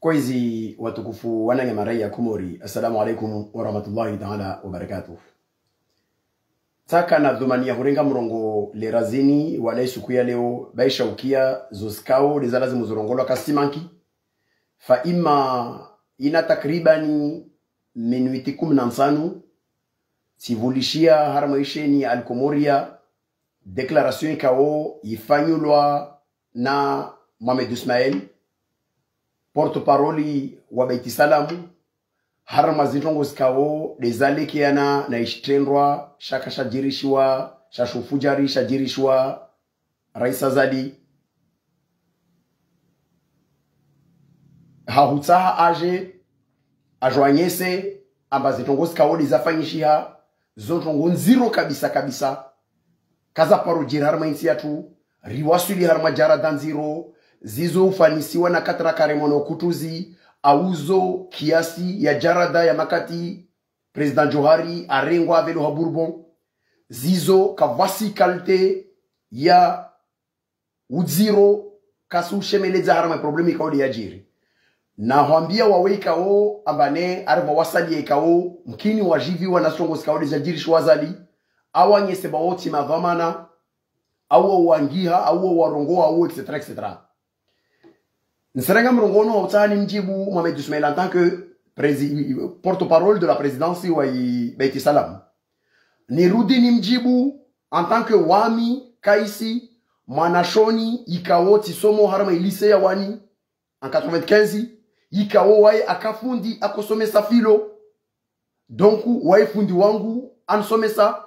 Kwezi watukufu wana marai ya Komori, assalamu alaikum wa rahmatullahi ta'ala wa barakatuh. Taka na dhumani ya hurenga mrongo le razini wale siku ya leo baisha ukia zoskao le zalazi muzurongolo kasimanki fa ima ina takribani minuiti 15 sivulishia harmaisheni al-Komoria declaration ikao ifanyulwa na Mohamed Ismail porte-parole wa Baiti Salamu harma zitongo zikao dezale kiana na ishtendwa shaka shajirishwa shashufujari shajirishwa Raisa Zadi hahutaha aje ajoanyese amba zitongo zikao dezafanyishia zotongo nziro kabisa kabisa kaza parujiri harma insi yatu riwasuli harma jara danziro zizo ufanisiwa na katara karemono kutuzi auzo kiasi ya jarada ya makati President Johari arengwa velo ha Bourbon zizo kavasi kalte ya uziro kasu shemeleza harama problemi kaodi ya jiri na huambia waweka o ambane arva wasali ekao mkini wajivi wanasongo skaodi za jiri shwazali awanye sebaoti madhamana awo wangiha awo warongo awo etc etc. Nserenga mrongono utani mjibu Mohamed Ismail en tant que porte-parole de la présidence wa Baiti Salam. Nirudi ni mjibu en tant que wami kaisi mwanashoni ikao tisomo harama ilise ya wani en 95 ikao wae akafundi akosomesa filo donc wae fundi wangu ansomesa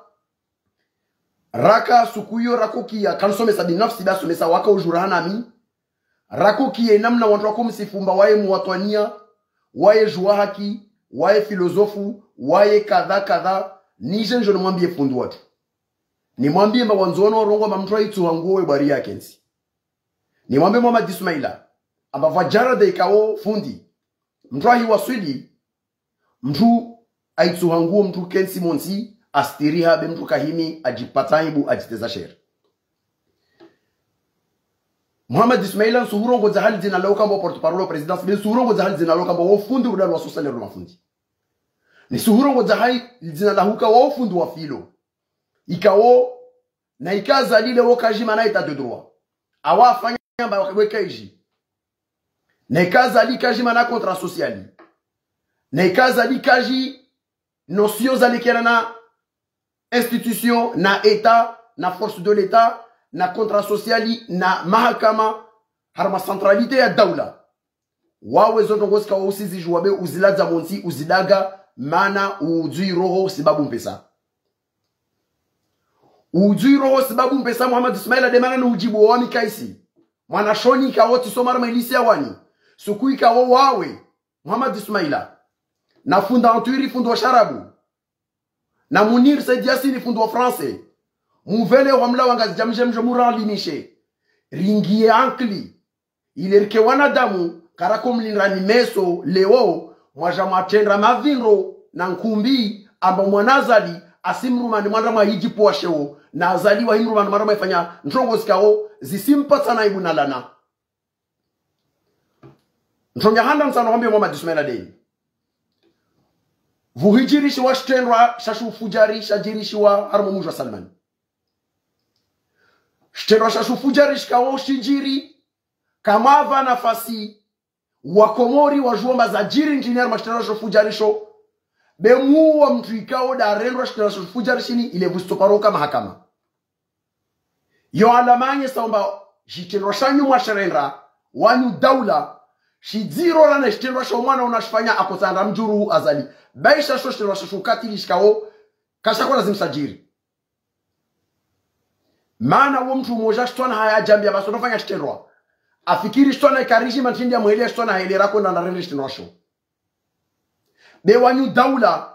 raka sukuyo rakoki ya kansomesa binafsi basomesa waka ujurana mi rakoki ya namna watu wako msifumba wae muwatwania wae juwa haki wae filozofu wae kadha kadha nije njo nimwambie fundi watu nimwambie mawanzono rongo mamtwa itu hangowe bari yake nsi nimwambie Mohamed Ismaila amba vajara de ikao fundi mtwa hi waswili mtu aitu hanguo mtu kensi monsi astiriha be mtu kahimi ajipataibu ajiteza sher Mohamed Ismaila suhurongo za hali zina lauka mbo porte-parole presidence be suhurongo za hali zina lauka mbo wafundi udalo wa sosale roma fundi ni suhurongo za hali zina lahuka wa wafundi wa filo ikao na ikaza lile wakajima na ita de droit awa afanya mba weka iji na ikaza li kajima na kontra sociali na ikaza li kaji notion za likiana na institution na état na force de l'état na kontra sociali na mahakama harma centralité ya daula wawe zoto ngoska wa usizi juwabe uzilaza monsi uzidaga mana ujui roho sababu mpesa ujui roho sababu mpesa Mohamed Ismaila de mana na ujibu wa mikaisi mwana shoni kawoti somara mailisi ya wani sukui kawo wawe Mohamed Ismaila na funda anturi fundo wa sharabu na Munir Said Yassine fundo wa français muvele wamla wanga jamjemjo muralinishe ringie ankli ilerke wanadamu karakom linrani meso leo mwajama tendra mavinro na nkumbi amba mwanazali asimrumani mwanama hiji poasheo na azaliwa himrumani mwanama ifanya ntongo sikao zisimpata na ibu nalana ntonga handa msano wambia Mohamed Ismaila deni vuhijirishi wa shtendra shashu fujari shajirishi wa harmo mujwa Salmani shtendra shashu fujari shikawo shijiri kamava nafasi wakomori wajuomba za jiri engineer mashtendra shashu fujari sho bemu wa mtu ikao da rendra shtendra shashu fujari shini ile vustoparoka mahakama yo alamanye saomba jitendra shanyu mwasherendra wanyu daula shiziro rana shtendra shomwana unashifanya akotanda mjuru azali baisha shtendra shashu katili shikawo kashako lazim sajiri maana uo mtu mmoja shtona haya jambia baso nofanya shtendra afikiri shtona ikarishi mantindi ya mwele shtona hailera kwenda na rende shtendra sho bewanyu daula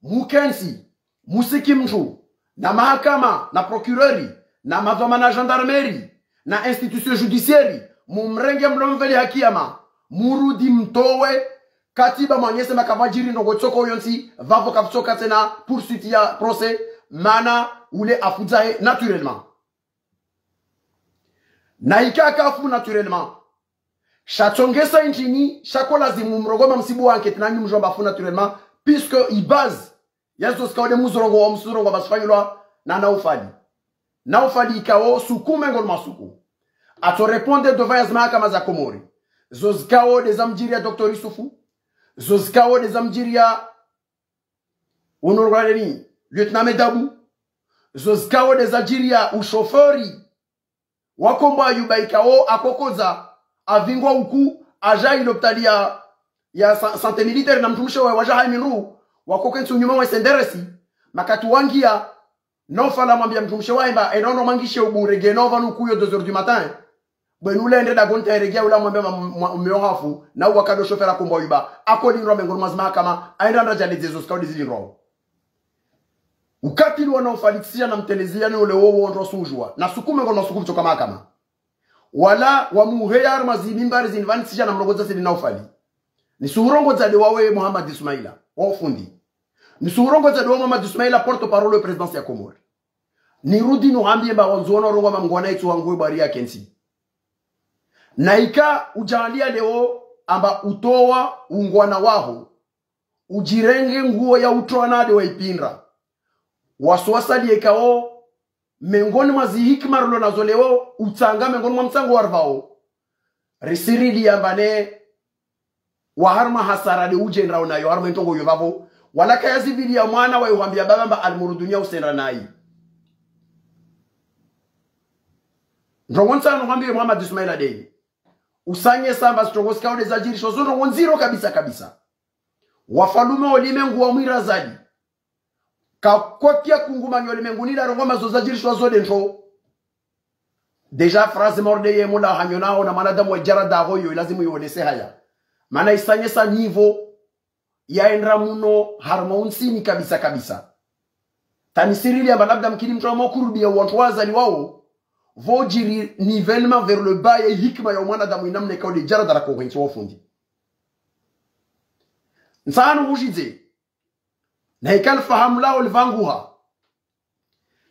mukensi musiki mtu na mahakama na procureri na madhamana gendarmerie na institution judiciaire mumrenge mlomveli hakiama murudi mtowe katiba mwanyese makavajiri nogotoko yonsi vavo kapsoka tena poursuite ya procès mana ule afuzahe naturellement na ikakafu naturellement Chatongesa inchini, chako lazimu mrogoma msibu wanke tinani mjomba fu naturellement, puisque i base, yazo skawde muzorongo wa musurongo basfanyulwa na naufali. Naufali ikao sukume ngol masuku. Ato reponde devant yazma kama za Komori. Zozkao des amjiria Dr. Isufu. Zozkao des amjiria Honorani, Lieutenant Medabu. Zozkao des amjiria ushoferi. Wakomba yubaikao akokoza. Avingwa uku aja iloptali ya santé militaire na mtumisho wa waja haimiru wakokensu nyuma wa senderesi makatu wangia no fala mwambia mtumisho wa imba enono mangishe uburege no vanu kuyo 2h du matin bwenule ende da gonta eregia ula mwambia mmeohafu na wakado shofera kumbo iba akodi nro mengoro mazima kama aenda ndaja lezezo skaudi ziliro ukati ni wanaofalitisia na mtelezia ni ule wowo ndo sujwa na sukume ngono sukumu choka makama wala wa muheyar mazimimbari zinvanisisha na mrongoza sili naufali. Ni suhurongoza de wawe Muhammad Ismaila, wafundi. Ni suhurongoza de wawe Muhammad Ismaila porte parole presidensi ya Komori. Ni rudi nuhambie mba wanzuono rongo mamgwana itu wanguwe bari ya kensi. Na ika ujahalia leo amba utowa ungwana waho. Ujirenge nguo ya utoana de waipinra. Waswasali ekao mengoni mazi hikma rolo nazoleo utanga mengoni mwa msango warvao risirili yambane waharma hasara de uje nrao nayo harma ntongo yovavo walaka ya zivili ya mwana wa yuhambia baba mba almurudunia usendra nai ndrongonsa nuhambia Muhammad Ismaila Dei usanye samba strongosi kaude za jiri shozono wanziro kabisa kabisa wafalume olime nguwa mwira zadi kakotia kunguma nyole menguni la rongoma zozajiri shwazo dentro deja phrase morde ye mula hanyonao na manadamu wa jarada hoyo lazimu yolese haya maana isanyesa nivo ya endra muno harmonsini kabisa kabisa tanisirili amba labda mkini mtu wa mokurubi ya wantuwaza ni wao vojiri nivellement vers le bas ya hikma ya manadamu inamne kaude jarada la kongwenchi wafundi nsano mujize na ikal fahamu lao livanguha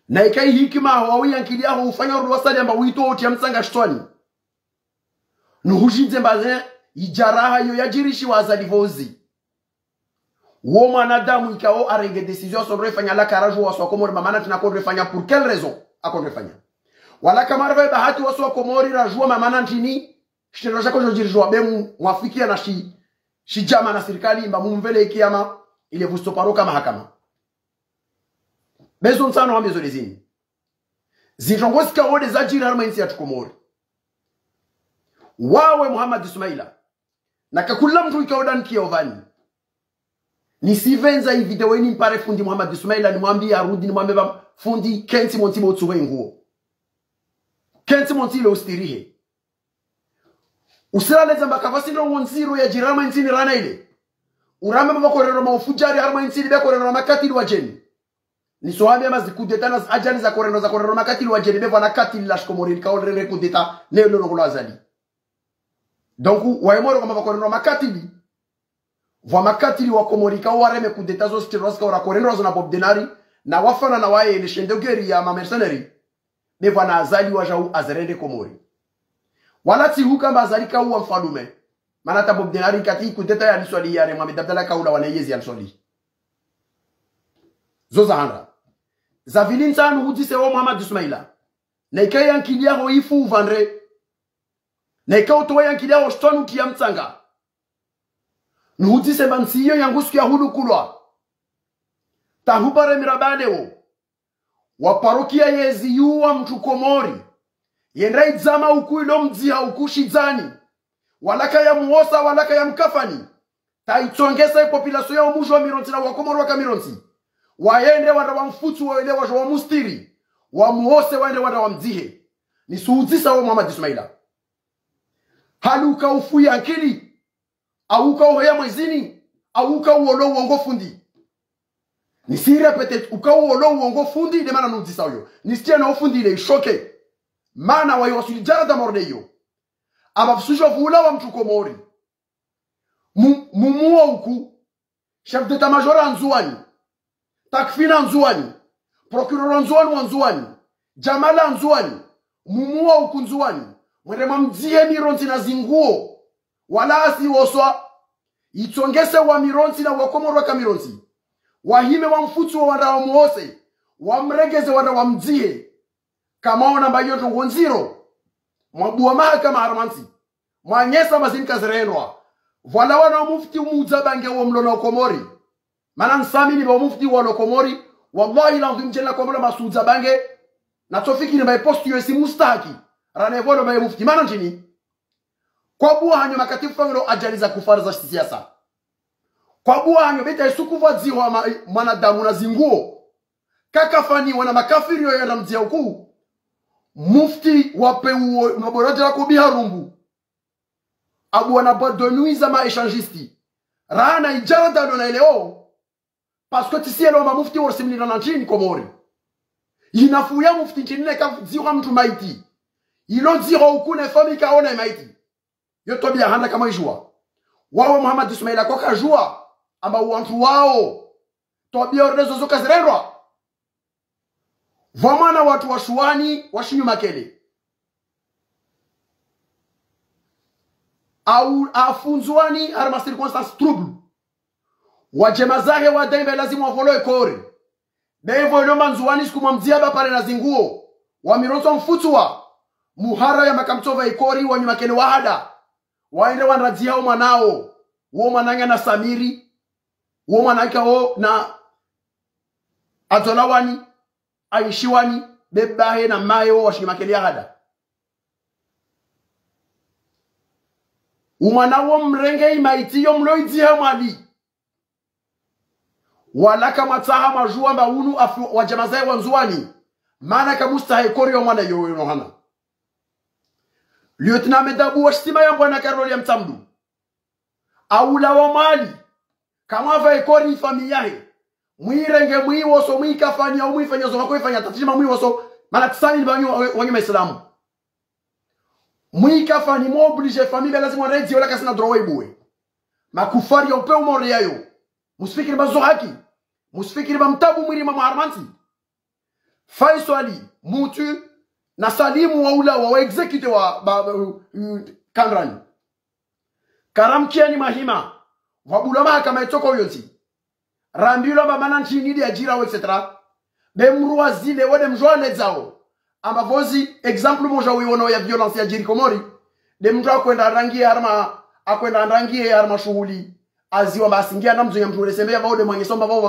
na ikai hikima hawawi ankili yao ufanya uruwasali amba wito oti ya msanga shtwani nuhujidze mbaze ijaraha yo yajirishi wa azalivozi uo mwanadamu ikao arenge decision sobre fanya la karaju wa swa Komori mamana tunakondre fanya pour quelle raison akondre fanya wala kamarva bahati wa swa Komori rajua mamana ntini shitero chako jojirijwa bemu mwafikia na shi jama na serikali mba mumvele ikiama ile vustoparo kama hakama bezo nsano wa mezo lezini zinjongozi kaode za jiri harma insi ya tukomori wawe Muhammad Ismaila na kakula mtu ikaodan kiovani nisivenza hii video ni mpare fundi Muhammad Ismaila ni mwambia arudi ni mwambia fundi kenti monti motsuwe nguo kenti monti ile ustirihe usiraleza mbakavasi ndo nziro ya jirama insini rana ile urame makorero maufujari harma insini be korero makatili wajeni ni sohamia mazikudeta ajali za korero makatili wajeni be vana katili la shkomori kaolere kudeta ne lo ngolo azali donc waimoro kama korero makatili vwa makatili wa Komori ka wareme kudeta zo stiros ka ora korero zo na Bob Denari na wafana na waye ni shendogeri ya ma mercenary be vana azali wa jau azerende Komori wala tihuka mazali ka uwa mfalume manata Bob Denari kati kudeta ya liswali ya Mohamed Abdallah kaula wanayezi ya liswali zoza handa zavilin sanu hudise wa Muhammad Ismaila na ikai yankilia ho ifu vanre na ikai otowa yankilia ho shtonu kia mtsanga nuhudise bansiyo yangusu ya hulu kulwa tahubare mirabadeo wa parokia yezi yuwa mtu Komori yendrai zama ukuilo mdziha ukushizani walaka ya muosa walaka ya mkafani taichongesa population ya umujo wa mironsi na wakomoro wa kamironsi waende wanda wa mfutu wa ile wa mustiri wa muose waende wanda wa mdzihe ni suudisa wa Muhammad Ismaila haluka ufuya akili auka uhoya mwezini auka uolo uongo fundi nisire peut-être uka uolo uongo fundi de mana nudisa yo nisitie na ufundi ile shoke mana wa yosuli jarada mordeyo abafusujo vula wa mtu Komori mumuwa uku chef d'état major anzuani takfina anzuani procureur anzuani jamala anzuani mumuwa uku anzuani mwende mamdzie mironzi na zinguo wala asi woswa itongese wa mironzi na wakomoro ka mironzi wahime wa mfutu wa wanda wa muose wamregeze wanda wa mdzihe kama ona mbayo tongonziro mwabuwa mahakama haramansi mwanyesa mazini kazirenwa wala wana mufti umuzabange wa mlona ukomori mana nsami ni wa mufti wa lokomori wallahi la mjela komora masuza bange na tofiki ni ba post yo si mustaki ranevolo ba mufti mana njini kwa buwa hanyo makatifu fangiro ajaliza kufarza siasa kwa buwa hanyo beta isukuva ziwa mwanadamu na zinguo kakafani wana makafiri yo ya mzia ukuu mufti wapeuo maboroja lako biharumbu abu wanabadonuiza maeshangisti rana ijarada no na ileo parce que tisi eloma mufti worsimlina na nchini Komori inafuya mufti nchini ka ziwa mtu maiti ilo ziro ukune fami kaona maiti yoto bia handa kama ijua wao Muhammad Ismaila kwa kajua amba wantu wao tobia ordezo zoka zirendwa vamana watu washuani washinyu makele au afunzwani harma circonstance trouble wajemazahe wa daimbe lazima wafoloe kore bevo ilo manzuani siku mamziaba pale na zinguo wamironso mfutua muhara ya makamtova ikori wanyu makele wahada waende wanradzia mwanao wo mwananga na Samiri wo mwanaka wo na Adolawani aishiwani bebahe na mayo washimakeli hada umwana wo mrenge imaiti yo mloidi ha mali wala kama taha majua mbaunu wajamazai wanzuani mana kamustahe kori yo mwana yo yohana Lieutenant Medabu washtima ya mbwana Karoli ya mtamdu aula wa mali kama va ekori familiahe mwirenge mwiwoso mwikafanya au mwifanya zo makoifanya tatishima mwiwoso mana tsani banyu maislamu mwikafani mo oblige famille lazima redi wala kasina drowe buwe makufari ya upeo mori yayo musfikiri bazo haki musfikiri bamtabu mwiri maharmanti Faiso Ali mutu na salimu waula wa execute wa Kanrani karamkiani mahima wabulama kama itoko yonti rambilo bamana nchini di ajira etc bemruwa zile wode mjwane zao amba vozi example moja wiwono ya violence ya jiri Komori de mtu akwenda rangie harma akwenda rangie harma shughuli aziwa basingia na mzo ya mtu resembea vao de mwangesomba vao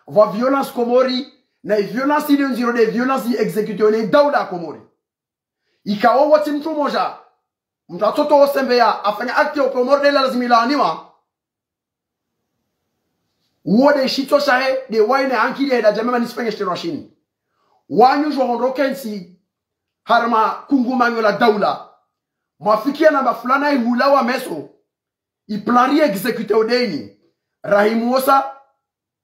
wa violence Komori na violence ile nziro de violence executione dauda Komori ikawa wati mtu moja mtu atoto osembea afanya akti ya Komori de lazima ilaaniwa wode shito shahe de waine ankili ya jamema nisifanye shiro shini wanyu johonrokensi harma kungumanyo la daula mafikia namba fulana ihulawa meso iplari execute odeni rahimuosa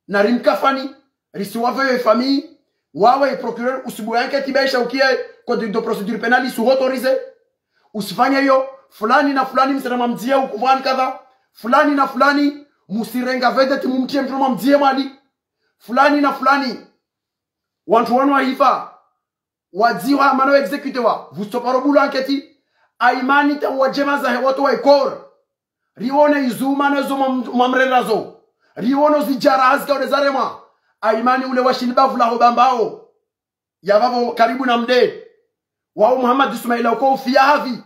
na rimkafani risiwave famille wawe procureur usibu yanke tibaisha ukie code de procédure pénale su autorisé usifanye yo fulani na fulani msema mzie ukuvani kadha fulani na fulani musirenga vede timumtie mtuma mzie mali fulani na fulani wantu wanu wa hifa wadziwa mano execute wa vustoparo bulu anketi aimani ta wajema za watu wa ikor rione izuma na zuma mamrelazo riono zijara hazika odezarema aimani ule wa shilbavu la hobambao ya babo karibu na mde wao Muhammad Ismaila uko ufia havi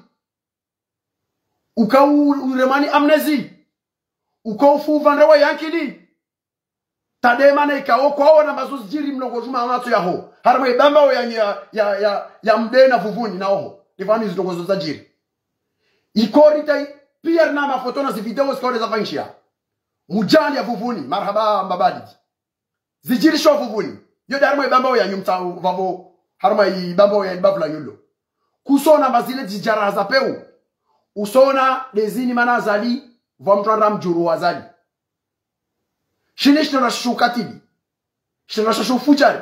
ukau uremani amnezi uko ufu vanrewa yankili tadema na ikao kwao na mazuzi jiri mnogo juma anato yaho harama ibambao ya mde na vuvuni na oho divani zidogozo za jiri ikorita pia na mafoto na video skore za fanshia mujani ya vuvuni marhaba mbabadi zijiri sho vuvuni yoda harma ibambao ya nyumta vavo harma ibambao ya ibavula nyulo kusona mazile dijara za peu usona dezini mana zali vamtranda mjuru wazali shinishno na shukatili shina shashu fujari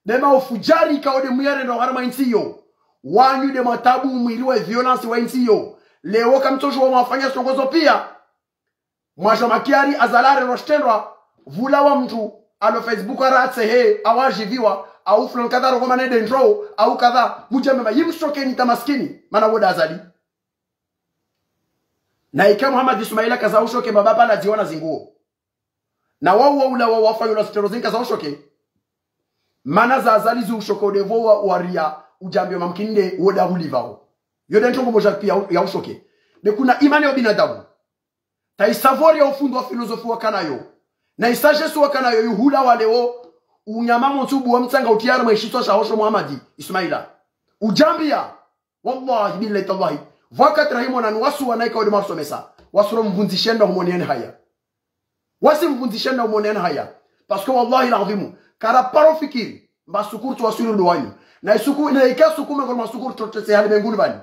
dema ufujari kaode muyare ndo harma insiyo wanyu de matabu mwili wa violence wa insiyo leo kamtojo wa mafanya songozo pia mwasho makiari azalare roshtendwa vula wa mtu alo Facebook aratse he awajiviwa au fulon kadha rogoma ne dendro au kadha mujamema yimshoke ni tamaskini mana woda azali na ika Muhammad Ismaila kaza ushoke baba pala ziona zinguo na wao ula wao wafanya na sterozen kaza ushoke mana za azali zu ushoko devo waria ujambio mamkinde woda hulivao yoda ntongo moja pia ya ushoke ne kuna imani ya binadamu ta isavori ya ufundo wa filosofi wa kanayo na isajesu wa kanayo yuhula waleo unyamamo tubu wa mtanga utiara maishitwa shahosho Muhammad Ismaila ujambia wallahi billahi tallahi vakat rahimu na wasu wanaika wadi marsomesa wasu mvunzishenda humoniani haya wasi mvunzishenda humoniani haya paske wallahi l'adhimu kara paro fikiri mbasukuru tu wasuli luwanyu na isuku na ikasukume kwa masukuru tutese hali menguni bani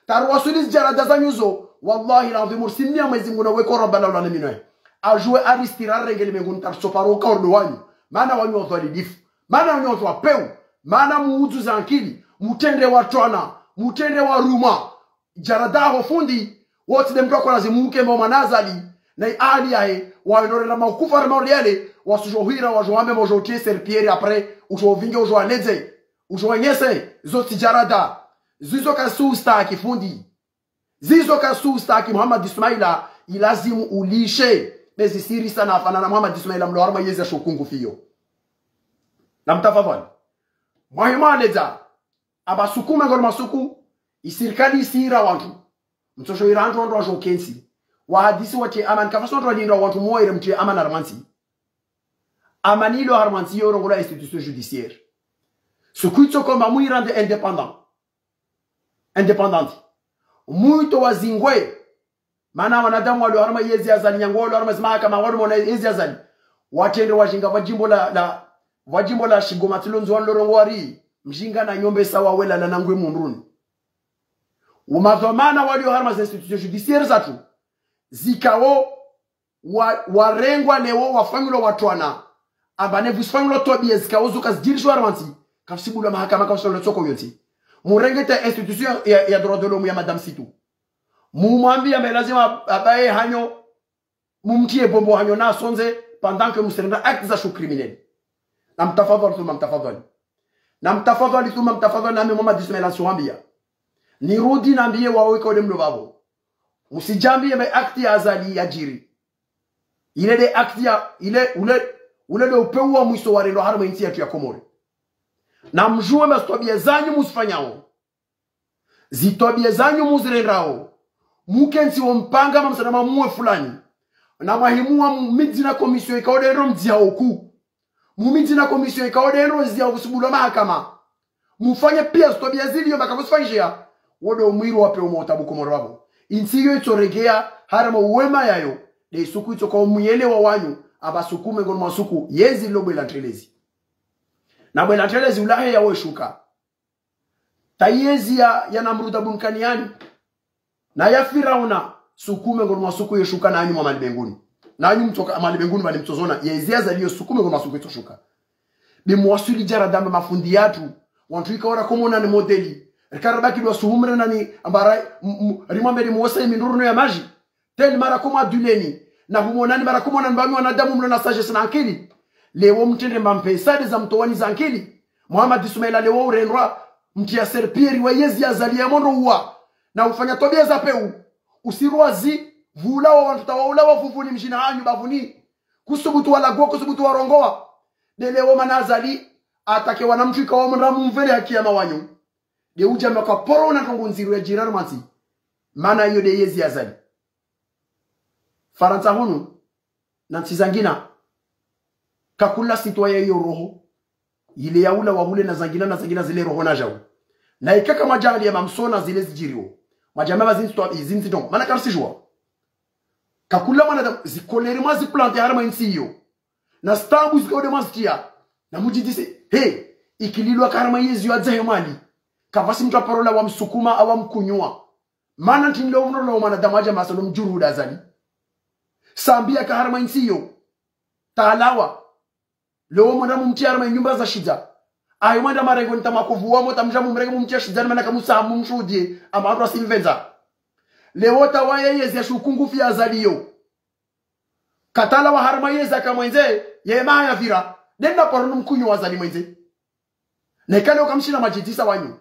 taru wasuli jarada za nyuzo wallahi l'adhimu simnia mwezi mguna weko rabbana ula neminoe ajue aristirare ngeli menguni tar soparo ka luwanyu mana wanyu wathalidifu mana wanyu wathwapeu mana muudu za ankili mutende watwana mutende wa ruma jaradaho fundi wote dem kwa lazimuke mbo manazali na ali yae waendore na makufa na maoliale wasujohira wajohambe mojotie serpieri après ujovinge ujoaneze ujoanyese zoti jarada zizo kasusta kifundi zizo kasusta ki Muhammad Ismaila ilazimu ulishe bezi siri sana afana na Muhammad Ismaila mlo harma yezi shokungu fiyo na mtafadhali mahimaliza abasukume ngol masuku isirikali isira wantu mtosho irantu wantu wa jokensi wa hadisi wache aman kafaso wantu walinda wantu moire mtie aman armansi amanilo armansi yoro ngola institution judiciaire sukuito koma muirande independant muito wazingwe mana wanadamu wale harma yezi azali nyangolo harma zima kama wale mona yezi azali watende wajinga wajimbo la shigomatilonzo wanlorongwari mjinga na nyombe sawa wela na nangwe mundruni umadhamana walio harma za institution judiciaire zatu zikao warengwa leo wafanyilo watwana abane visfanyilo tobie zikao zukazdirishwa armanti kafsibula mahakama kafsolo tsoko yoti murengeta institution ya droit de l'homme ya madame Situ mumwambia lazima abaye hanyo mumtie bombo hanyo na sonze pendant que musrenda acte za criminel na mtafadhali thumma mtafadhali na Muhammad Ismaila suambia nirudi nambie waweka ule mlobabo usijambie me akti ya azali ya jiri ile de akti ya ule de upeu wa mwiso wa rendo harma inti ya Komori na mjue mastobia zanyu musifanyao zitobia zanyu muzirendao mukensi wa mpanga mamsanama muwe fulani na mahimu wa midi na komisio ikaodero mdzia oku mumidi na komisio ikaodero mdzia okusubula mahakama mufanye pia stobia zilio bakamusifanyishia wodo umwiru wape umotabu Komoro wabo insiyo itoregea harama uwema yayo de suku itoka umuyele wa wanyu abasukume ngono masuku yezi lobo ilantelezi na bwela telezi ulahe ya weshuka tayezi ya Namruda bunkaniani na ya Firauna sukume ngono masuku yeshuka na anyu mwa mbinguni na anyu mtoka mali mbinguni bali mtozona yezi azaliyo sukume ngono masuku itoshuka bimwasuli jarada mafundi yatu wantu ikawara komona ni modeli karabaki do suhumre nani ambara rimwambe limuosa minduru ya maji tel mara koma duleni na humonani mara koma nambami wanadamu mlo na sagesse na akili lewo mtende mampesade za mtowani za akili Muhammad Ismaila lewo urenwa mtia serpieri wa yezi azalia mondo uwa na ufanya tobia za peu usiruazi vula wa wantu tawaula wa fufuni mjina hanyu bavuni kusubutu wala go kusubutu warongoa lewo manazali atake wanamtu ikawa mramu mvele hakia mawanyu de uja maka poro na tongo nziru ya jirani mansi mana hiyo de yezi azali Faransa hunu na nsizangina kakula sitwa ya hiyo roho ile ya ula wa mule na zangina zile roho na jau na ikaka majali ya mamsona zile zijirio majama zinzidon mana karsijwa kakula mana zikolere mazi plante harama insiyo na stambu zikode mastia na mujidise he ikililwa karama yezi ya zahemali kafasi mtu parola wa msukuma awa mkunyua mana ntinilo mrolo mana damaja masalo mjuru udazali sambia ka harma insiyo taalawa leo mwana mumtia harma nyumba za shida ayo mwana marengo nitamakuvuwa mota mjamu mrengo mumtia shida mana kamusa mumshudie ama simvenza leo tawaye yezi ya shukungu fi azaliyo katala wa harma yezi kamwenze yema ya vira denda porono mkunyua azali mwenze nekale ukamshina majitisa wanyu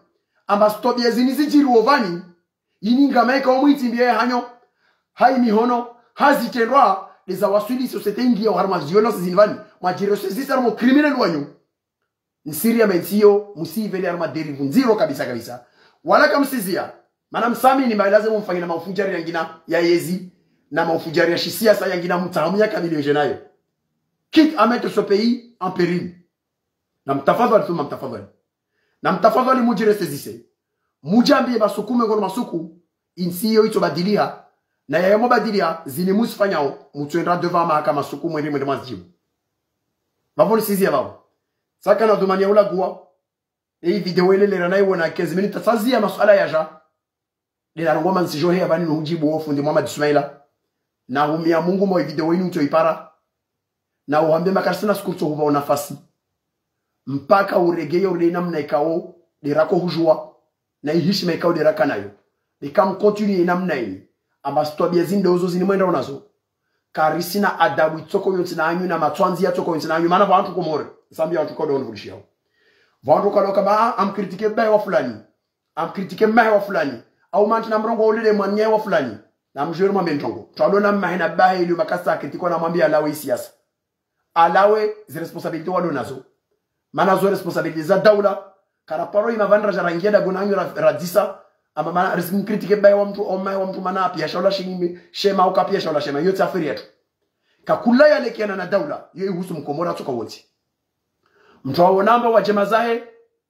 amba stobia zinizi jiru ovani yini ngamaika omwiti mbiye hanyo hai mihono hazitendwa les awasuli société ingia harma violence zinvani majiro sisi mo criminel wanyu nsiria menzio musivele harma derivu nziro kabisa kabisa wala kamsizia maana msami ni lazima mfanye na mafujari yangina ya yezi na mafujari ya siasa yangina mtahamia kamili nayo quitte à mettre ce pays en péril na mtafadhali mujire sezise mujambie basukume ngono masuku insiyo ito badilia na yayamo badilia zini musifanyao mutuendra devant mahakama suku mwende mwazijibu bavoni sizia babo saka na dumania ula guwa hii video ile lera nayo na 15 minutes sazia masuala yaja lera ngoma nsijohe abani nujibu ofu ndi Muhammad Ismaila na humia Mungu mo video yenu mtoipara na uhambe makarsina skurto huwa nafasi mpaka uregeye ule namna ikao derako hujua na ihishima ikao deraka nayo ikam continue namna hii ambastobia zinde ozo zinimwenda unazo karisina adabu itoko yonti na anyu na matwanzi ya toko yonti na anyu maana vantu komore sambi vantu kodo onvulishia vantu kalo kama am kritike bae wa fulani am kritike mahe wa fulani au mantu na mrongo ulile mwanye wa fulani na mjuru mwambe ntongo twalona mahina bae ili makasa kritiko na mwambia alawe siasa alawe zi responsabilite walo nazo mana zo responsabilite za daula karaparo imavandra jarangia da gunanyo radisa ama mana rismu kritike bae wa mtu oma wa mtu mana pia shaula shema au kapia shaula shema yote afiri yetu kakula yale kiana na daula yeye husu mkomora toka wote mtu wao namba wa jema zahe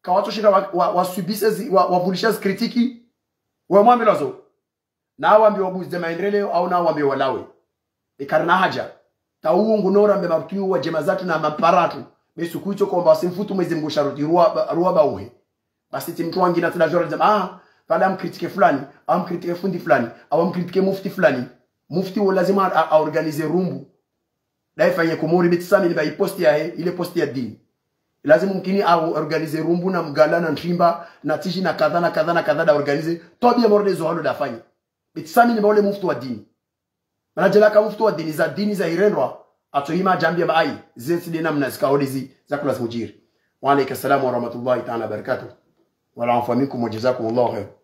ka watu shida wasubise wavulisha kritiki wa mwambe lazo na waambie wabuze maendeleo au na waambie walawe ikarna haja taungu nora mbe marutu wa jema zatu na maparatu besu kuicho kwamba simfutu mwezi mgusharuti ruwa bauhe basi timtu wangi na tunajora jamaa pale amkritike fulani amkritike fundi fulani au amkritike mufti fulani mufti wa lazima aorganize rumbu daifanye kumuri bitsami ni bai posti ya ile posti ya dini lazima mkini au organize rumbu na mgala na ntimba na tishi na kadha na kadha na kadha da organize tobia morde zo halo dafanye bitsami ni bole mufti wa dini manajela ka mufti wa dini za irendwa atoima jambia mai zesi dina mnazikaodizi za kula mujiri wa alayka salamu wa rahmatullahi ta'ala barakatuh wa la afa minkum wa jazakumullahu khair.